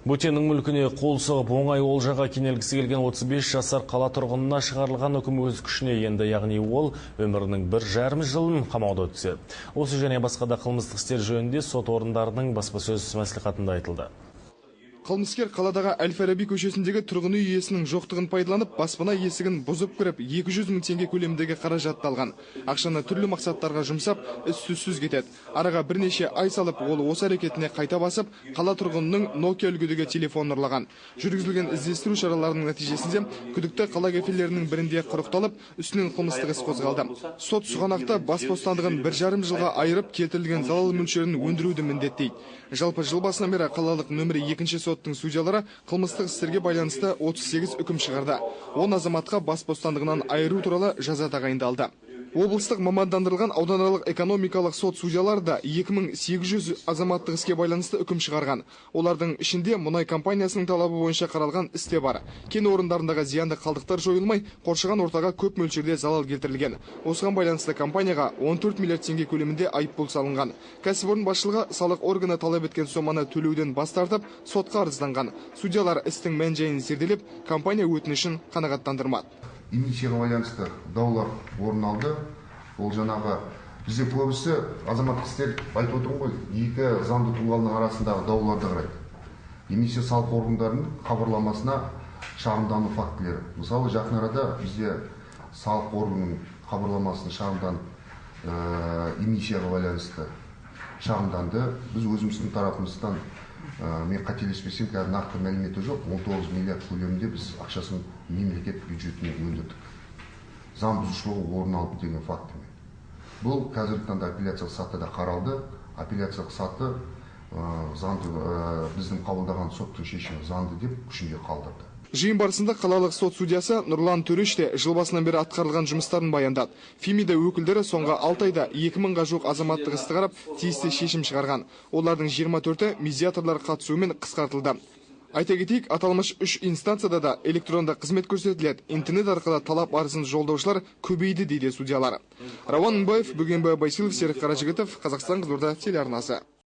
Бөтеннің мүлкіне қол сұғып оңай олжаға кенелгісі келген 35 жасар қала тұрғынына шығарылған үкім өз күшіне енді, яғни ол өмірінің 1,5 жылын қамауда өтсе. Осы және басқа да қылмыстық істер жөнінде сот орындарының баспасөз мәслихатында айтылды. Қылмыскер қаладағы Әл-Фараби көшесіндегі тұрғын үй иесінің жоқтығын пайдаланып, баспана есігін бұзып кіріп, 200 мың теңге көлеміндегі қаражатты алған. Ақшаны түрлі мақсаттарға жұмсап, із-түзсіз кетеді. Араға бірнеше ай салып, ол осы әрекетіне қайта басып, қала тұрғынының Nokia үлгідегі телефонын ұрлаған. Жүргізілген іздестіру шараларының нәтижесінде күдікті қала кафелерінің бірінде құрықталып, үстінен қылмыстық іс қозғалды. Сот сұғанақта бас бостандығын 1,5 жылға айырып, келтірілген залал мөлшерін өндіруді міндеттейді. Жалпы жыл басынан бері қалалық нөмірі 2-ші соттың судьялары қылмыстық істерге байланысты 38 үкім шығарды. 10 азаматқа бас бостандығынан айыру туралы жаза тағайындалды. Облыстық мамандандырылған ауданаралық экономикалық сот судьялары да 2800 азаматтық іске байланысты үкім шығарған. Олардың ішінде мұнай компаниясының талабы бойынша қаралған істе бар. Кен орындарындағы зиянды қалдықтар жойылмай, қоршаған ортаға көп мөлшерде залал келтірілген. Осыған байланысты компанияға 14 миллиард теңге көлемінде айыппұл салынған. Кәсіпорын басшылығы салық органы талап еткен соманы төлеуден бас тартып, сотқа арызданған. Судьялар істің мән-жайын зерделеп, компания өтінішін қанағаттандырмады. Имичиға байланысты даулар орын алды. Ол жаңағы бізде көбісі азаматтық істер айтып отырмын ғой, екі заңды тұлғаның арасындағы дауларды қарайды. Немесе салық органдарының хабарламасына шағымдану фактілері. Мысалы, жақын арада бізде салық органының хабарламасына шағымданып имичиға байланысты шағымданды. Біз өзіміздің тарапымыздан, мен қателеспесем, қазір нақты мәліметі жоқ, 19 миллиард көлемінде біз ақшасын мемлекет бюджетіне өндірдік. Заң бұзушылығы орын алды деген фактімен. Бұл қазіргі таңда апелляциялық сатыда қаралды. Апелляциялық саты біздің қабылдаған соттың шешімі заңды деп күшінде қалдырды. Жиын барысында қалалық сот судьясы Нұрлан Төреш те жыл басынан бері атқарылған жұмыстарын баяндады. Фемида өкілдері соңғы 6 айда 2000-ға жуық азаматтық істі қарап, тиісті шешім шығарған. Олардың 24-і медиаторлар қатысуымен қысқартылды. Айта кетейік, аталмыш 3 инстанцияда да электронды қызмет көрсетіледі. Интернет арқылы талап арызын жолдаушылар көбейді дейді судьялар. Рауан Мыңбаев, Бөгенбай Байсилов, Серік Қаражігітов, Қазақстан Қызылорда телеарнасы.